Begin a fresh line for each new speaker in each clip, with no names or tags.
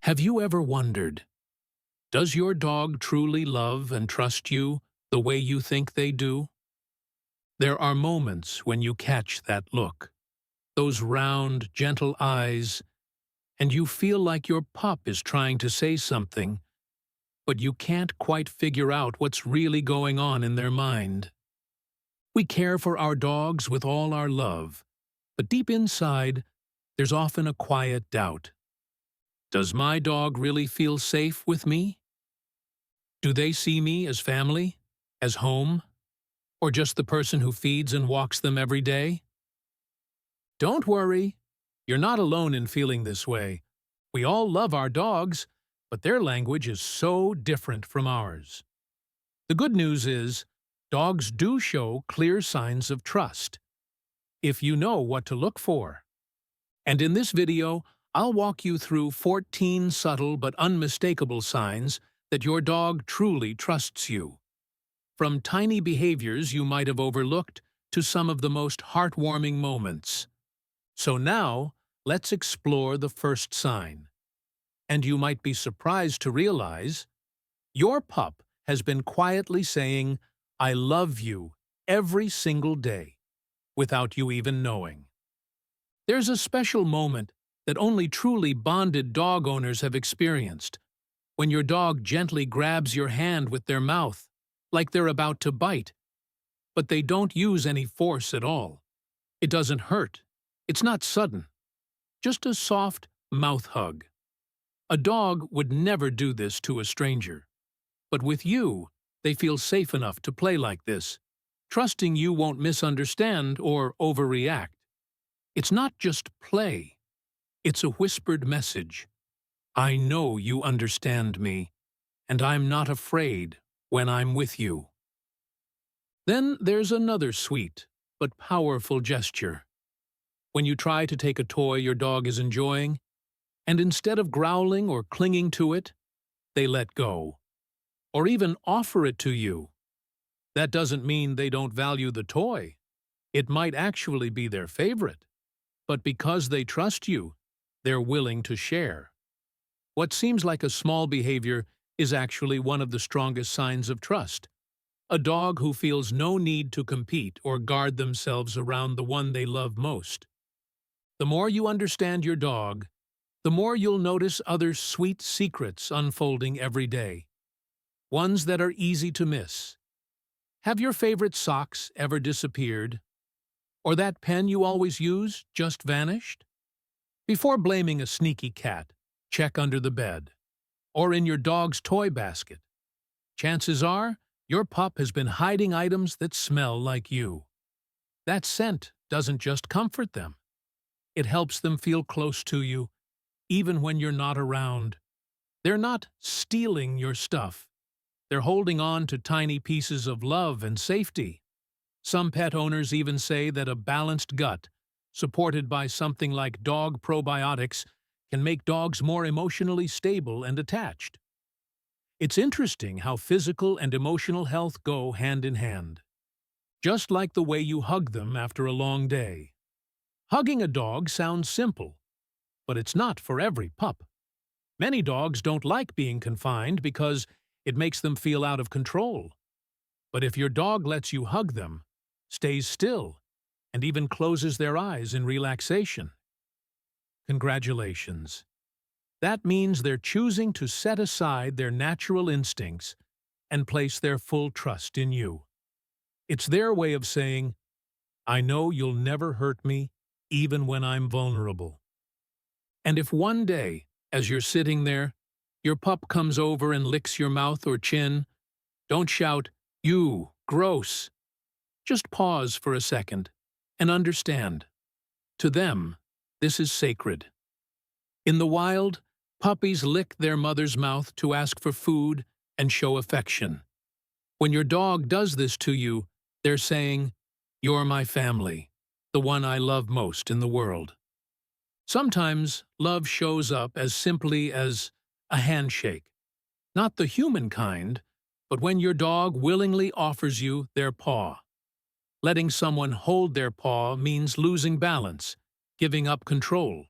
Have you ever wondered, does your dog truly love and trust you the way you think they do? There are moments when you catch that look, those round, gentle eyes, and you feel like your pup is trying to say something, but you can't quite figure out what's really going on in their mind. We care for our dogs with all our love, but deep inside, there's often a quiet doubt. Does my dog really feel safe with me? Do they see me as family, as home, or just the person who feeds and walks them every day? Don't worry, you're not alone in feeling this way. We all love our dogs, but their language is so different from ours. The good news is, dogs do show clear signs of trust, if you know what to look for. And in this video, I'll walk you through 14 subtle but unmistakable signs that your dog truly trusts you. From tiny behaviors you might have overlooked to some of the most heartwarming moments. So now, let's explore the first sign. And you might be surprised to realize your pup has been quietly saying, "I love you," every single day, without you even knowing. There's a special moment that only truly bonded dog owners have experienced, when your dog gently grabs your hand with their mouth, like they're about to bite. But they don't use any force at all. It doesn't hurt. It's not sudden. Just a soft mouth hug. A dog would never do this to a stranger. But with you, they feel safe enough to play like this, trusting you won't misunderstand or overreact. It's not just play. It's a whispered message. I know you understand me, and I'm not afraid when I'm with you. Then there's another sweet but powerful gesture. When you try to take a toy your dog is enjoying, and instead of growling or clinging to it, they let go, or even offer it to you. That doesn't mean they don't value the toy. It might actually be their favorite. But because they trust you, they're willing to share. What seems like a small behavior is actually one of the strongest signs of trust. A dog who feels no need to compete or guard themselves around the one they love most. The more you understand your dog, the more you'll notice other sweet secrets unfolding every day. Ones that are easy to miss. Have your favorite socks ever disappeared? Or that pen you always use just vanished? Before blaming a sneaky cat, check under the bed, or in your dog's toy basket. Chances are, your pup has been hiding items that smell like you. That scent doesn't just comfort them. It helps them feel close to you, even when you're not around. They're not stealing your stuff. They're holding on to tiny pieces of love and safety. Some pet owners even say that a balanced gut, supported by something like dog probiotics, can make dogs more emotionally stable and attached. It's interesting how physical and emotional health go hand in hand. Just like the way you hug them after a long day. Hugging a dog sounds simple, but it's not for every pup. Many dogs don't like being confined because it makes them feel out of control. But if your dog lets you hug them, stays still, and even closes their eyes in relaxation, congratulations. That means they're choosing to set aside their natural instincts and place their full trust in you. It's their way of saying, I know you'll never hurt me, even when I'm vulnerable. And if one day, as you're sitting there, your pup comes over and licks your mouth or chin, don't shout, "You, gross." Just pause for a second and understand. To them, this is sacred. In the wild, puppies lick their mother's mouth to ask for food and show affection. When your dog does this to you, they're saying, "You're my family, the one I love most in the world." Sometimes love shows up as simply as a handshake. Not the human kind, but when your dog willingly offers you their paw. Letting someone hold their paw means losing balance, giving up control.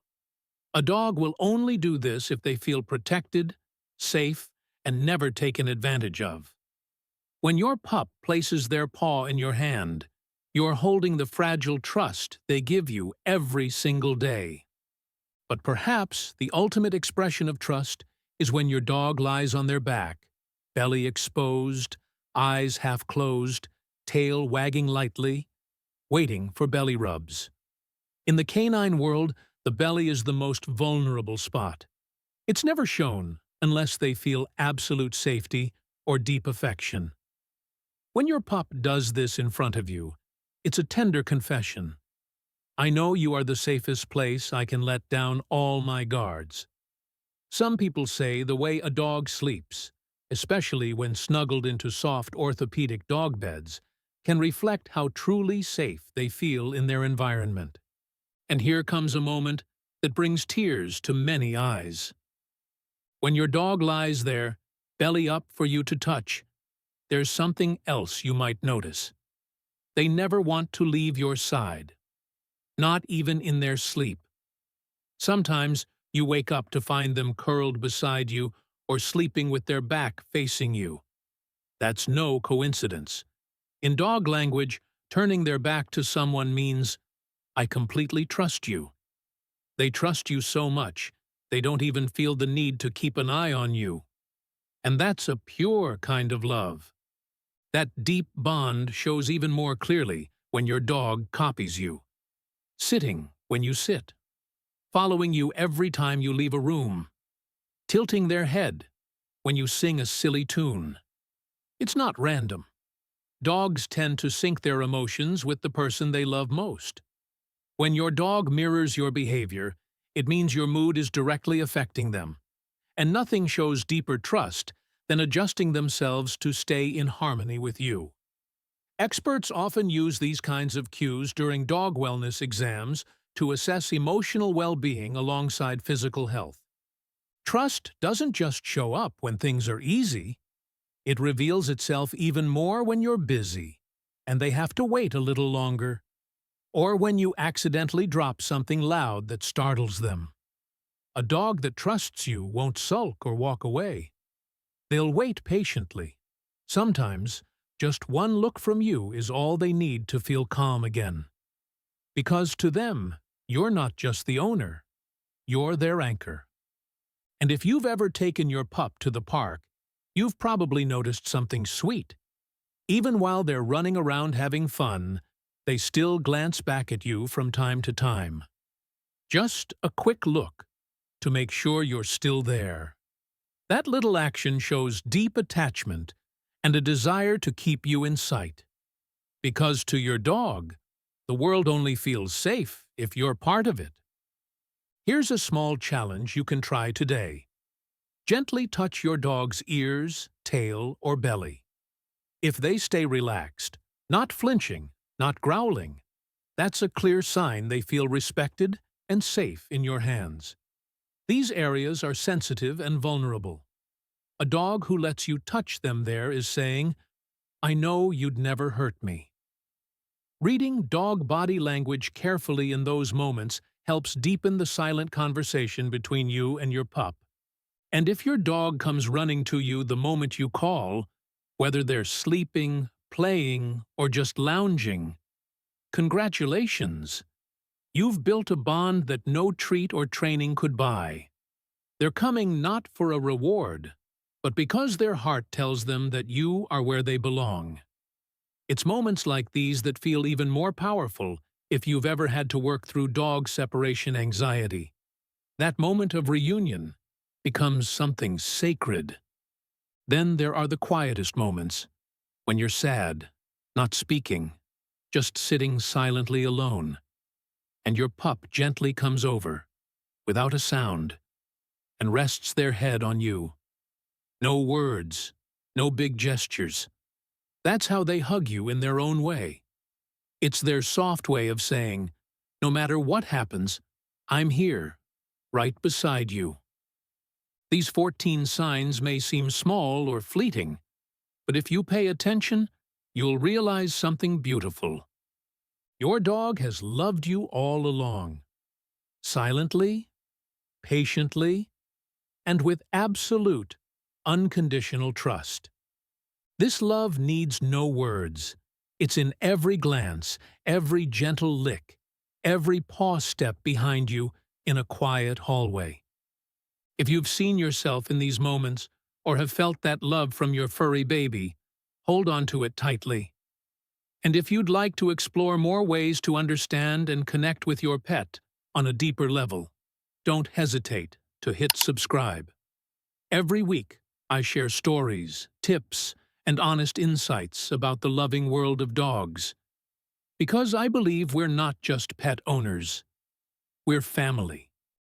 A dog will only do this if they feel protected, safe, and never taken advantage of. When your pup places their paw in your hand, you're holding the fragile trust they give you every single day. But perhaps the ultimate expression of trust is when your dog lies on their back, belly exposed, eyes half closed, tail wagging lightly, waiting for belly rubs. In the canine world, the belly is the most vulnerable spot. It's never shown unless they feel absolute safety or deep affection. When your pup does this in front of you, it's a tender confession. I know you are the safest place I can let down all my guards. Some people say the way a dog sleeps, especially when snuggled into soft orthopedic dog beds, can reflect how truly safe they feel in their environment. And here comes a moment that brings tears to many eyes. When your dog lies there, belly up for you to touch, there's something else you might notice. They never want to leave your side, not even in their sleep. Sometimes you wake up to find them curled beside you or sleeping with their back facing you. That's no coincidence. In dog language, turning their back to someone means, I completely trust you. They trust you so much, they don't even feel the need to keep an eye on you. And that's a pure kind of love. That deep bond shows even more clearly when your dog copies you. Sitting when you sit, following you every time you leave a room, tilting their head when you sing a silly tune. It's not random. Dogs tend to sync their emotions with the person they love most. When your dog mirrors your behavior, it means your mood is directly affecting them. And nothing shows deeper trust than adjusting themselves to stay in harmony with you. Experts often use these kinds of cues during dog wellness exams to assess emotional well-being alongside physical health. Trust doesn't just show up when things are easy. It reveals itself even more when you're busy, and they have to wait a little longer, or when you accidentally drop something loud that startles them. A dog that trusts you won't sulk or walk away. They'll wait patiently. Sometimes, just one look from you is all they need to feel calm again. Because to them, you're not just the owner, you're their anchor. And if you've ever taken your pup to the park, you've probably noticed something sweet. Even while they're running around having fun, they still glance back at you from time to time. Just a quick look to make sure you're still there. That little action shows deep attachment and a desire to keep you in sight. Because to your dog, the world only feels safe if you're part of it. Here's a small challenge you can try today. Gently touch your dog's ears, tail, or belly. If they stay relaxed, not flinching, not growling, that's a clear sign they feel respected and safe in your hands. These areas are sensitive and vulnerable. A dog who lets you touch them there is saying, I know you'd never hurt me. Reading dog body language carefully in those moments helps deepen the silent conversation between you and your pup. And if your dog comes running to you the moment you call, whether they're sleeping, playing, or just lounging, congratulations! You've built a bond that no treat or training could buy. They're coming not for a reward, but because their heart tells them that you are where they belong. It's moments like these that feel even more powerful if you've ever had to work through dog separation anxiety. That moment of reunion becomes something sacred. Then there are the quietest moments, when you're sad, not speaking, just sitting silently alone, and your pup gently comes over, without a sound, and rests their head on you. No words, no big gestures. That's how they hug you in their own way. It's their soft way of saying, no matter what happens, I'm here, right beside you. These 14 signs may seem small or fleeting, but if you pay attention, you'll realize something beautiful. Your dog has loved you all along. Silently, patiently, and with absolute, unconditional trust. This love needs no words. It's in every glance, every gentle lick, every paw step behind you in a quiet hallway. If you've seen yourself in these moments or have felt that love from your furry baby, hold on to it tightly. And if you'd like to explore more ways to understand and connect with your pet on a deeper level, don't hesitate to hit subscribe. Every week, I share stories, tips, and honest insights about the loving world of dogs. Because I believe we're not just pet owners, we're family.